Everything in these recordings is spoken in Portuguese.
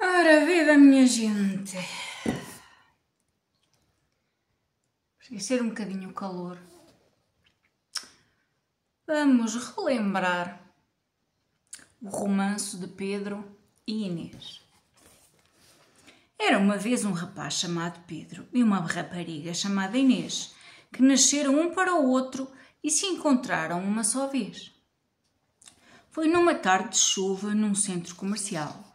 Ora, viva minha gente! Esquecer um bocadinho o calor. Vamos relembrar o romance de Pedro e Inês. Era uma vez um rapaz chamado Pedro e uma rapariga chamada Inês, que nasceram um para o outro e se encontraram uma só vez. Foi numa tarde de chuva num centro comercial.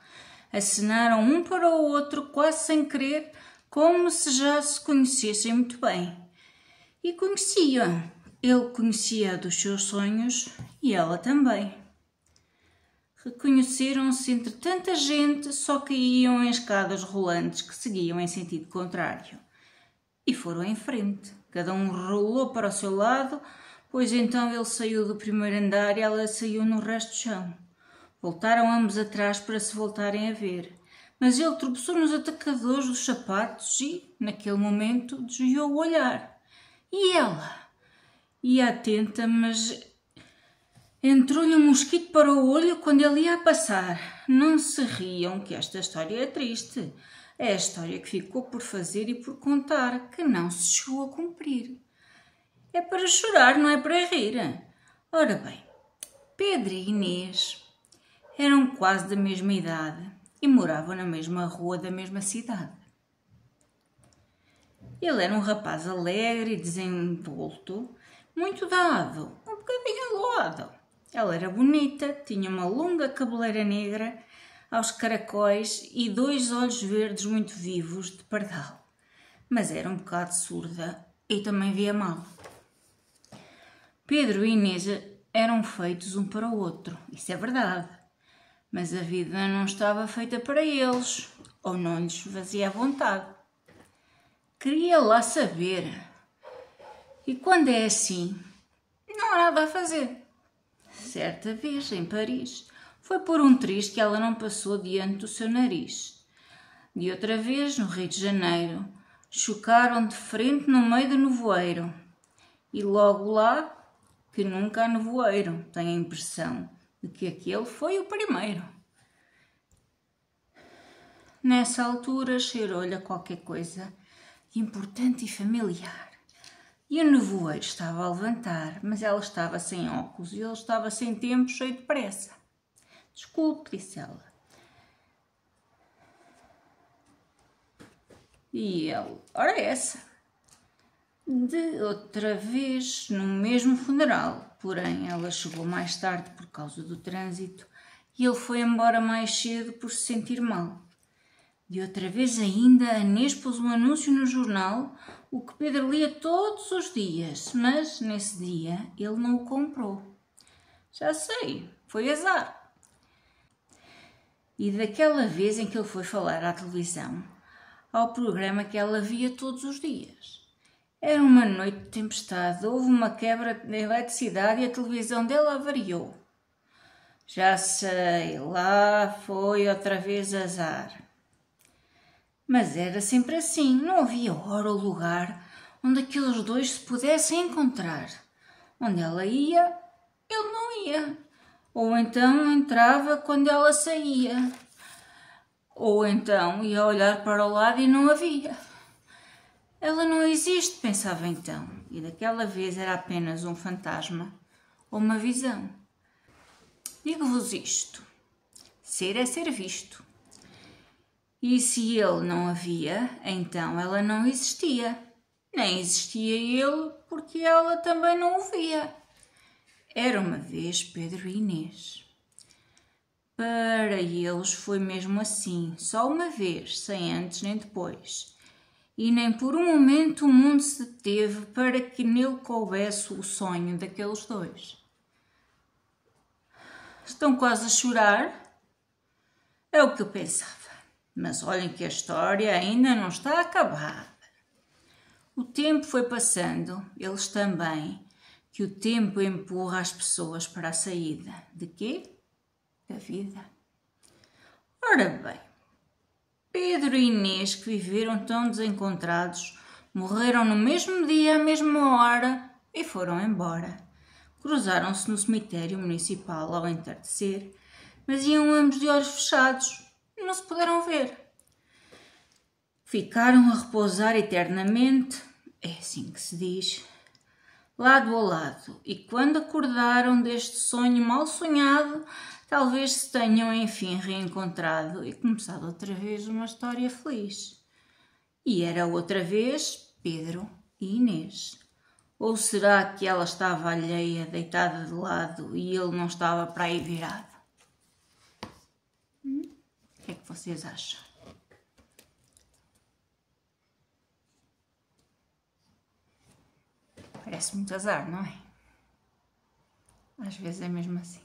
Acenaram um para o outro quase sem querer, como se já se conhecessem muito bem. E conheciam. Ele conhecia dos seus sonhos e ela também. Reconheceram-se entre tanta gente, só que iam em escadas rolantes que seguiam em sentido contrário. E foram em frente. Cada um rolou para o seu lado, pois então ele saiu do primeiro andar e ela saiu no resto do chão. Voltaram ambos atrás para se voltarem a ver, mas ele tropeçou nos atacadores dos sapatos e, naquele momento, desviou o olhar. E ela? Ia atenta, mas entrou-lhe um mosquito para o olho quando ele ia a passar. Não se riam, que esta história é triste. É a história que ficou por fazer e por contar, que não se chegou a cumprir. É para chorar, não é para rir. Ora bem, Pedro e Inês eram quase da mesma idade e moravam na mesma rua da mesma cidade. Ele era um rapaz alegre e desenvolto, muito dado, um bocadinho aloado. Ela era bonita, tinha uma longa cabeleira negra aos caracóis e 2 olhos verdes muito vivos de pardal, mas era um bocado surda e também via mal. Pedro e Inês eram feitos um para o outro, isso é verdade. Mas a vida não estava feita para eles, ou não lhes fazia vontade. Queria lá saber. E quando é assim, não há nada a fazer. Certa vez, em Paris, foi por um triz que ela não passou diante do seu nariz. De outra vez, no Rio de Janeiro, chocaram de frente no meio do nevoeiro. E logo lá, que nunca há nevoeiro, tenho a impressão de que aquele foi o primeiro. Nessa altura cheirou-lhe a qualquer coisa de importante e familiar. E o nevoeiro estava a levantar, mas ela estava sem óculos e ele estava sem tempo, cheio de pressa. Desculpe, disse ela. E ele, ora essa. De outra vez, no mesmo funeral, porém ela chegou mais tarde por causa do trânsito e ele foi embora mais cedo por se sentir mal. De outra vez ainda, a Inês pôs um anúncio no jornal, o que Pedro lia todos os dias, mas nesse dia ele não o comprou. Já sei, foi azar. E daquela vez em que ele foi falar à televisão, ao programa que ela via todos os dias. Era uma noite de tempestade, houve uma quebra de eletricidade e a televisão dela avariou. Já sei, lá foi outra vez azar. Mas era sempre assim, não havia hora ou lugar onde aqueles dois se pudessem encontrar. Onde ela ia, ele não ia. Ou então entrava quando ela saía. Ou então ia olhar para o lado e não havia. Ela não existe, pensava então, e daquela vez era apenas um fantasma ou uma visão. Digo-vos isto, ser é ser visto. E se ele não havia, então ela não existia. Nem existia ele, porque ela também não o via. Era uma vez Pedro e Inês. Para eles foi mesmo assim, só uma vez, sem antes nem depois. E nem por um momento o mundo se deteve para que nele coubesse o sonho daqueles dois. Estão quase a chorar? É o que eu pensava. Mas olhem que a história ainda não está acabada. O tempo foi passando, eles também, que o tempo empurra as pessoas para a saída. De quê? Da vida. Ora bem, Pedro e Inês, que viveram tão desencontrados, morreram no mesmo dia, à mesma hora e foram embora. Cruzaram-se no cemitério municipal ao entardecer, mas iam ambos de olhos fechados. não se puderam ver. Ficaram a repousar eternamente, é assim que se diz, lado a lado, e quando acordaram deste sonho mal sonhado, talvez se tenham enfim reencontrado e começado outra vez uma história feliz. E era outra vez Pedro e Inês. Ou será que ela estava alheia, deitada de lado, e ele não estava para aí virado? O que é que vocês acham? Parece muito azar, não é? Às vezes é mesmo assim.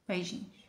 Beijinhos.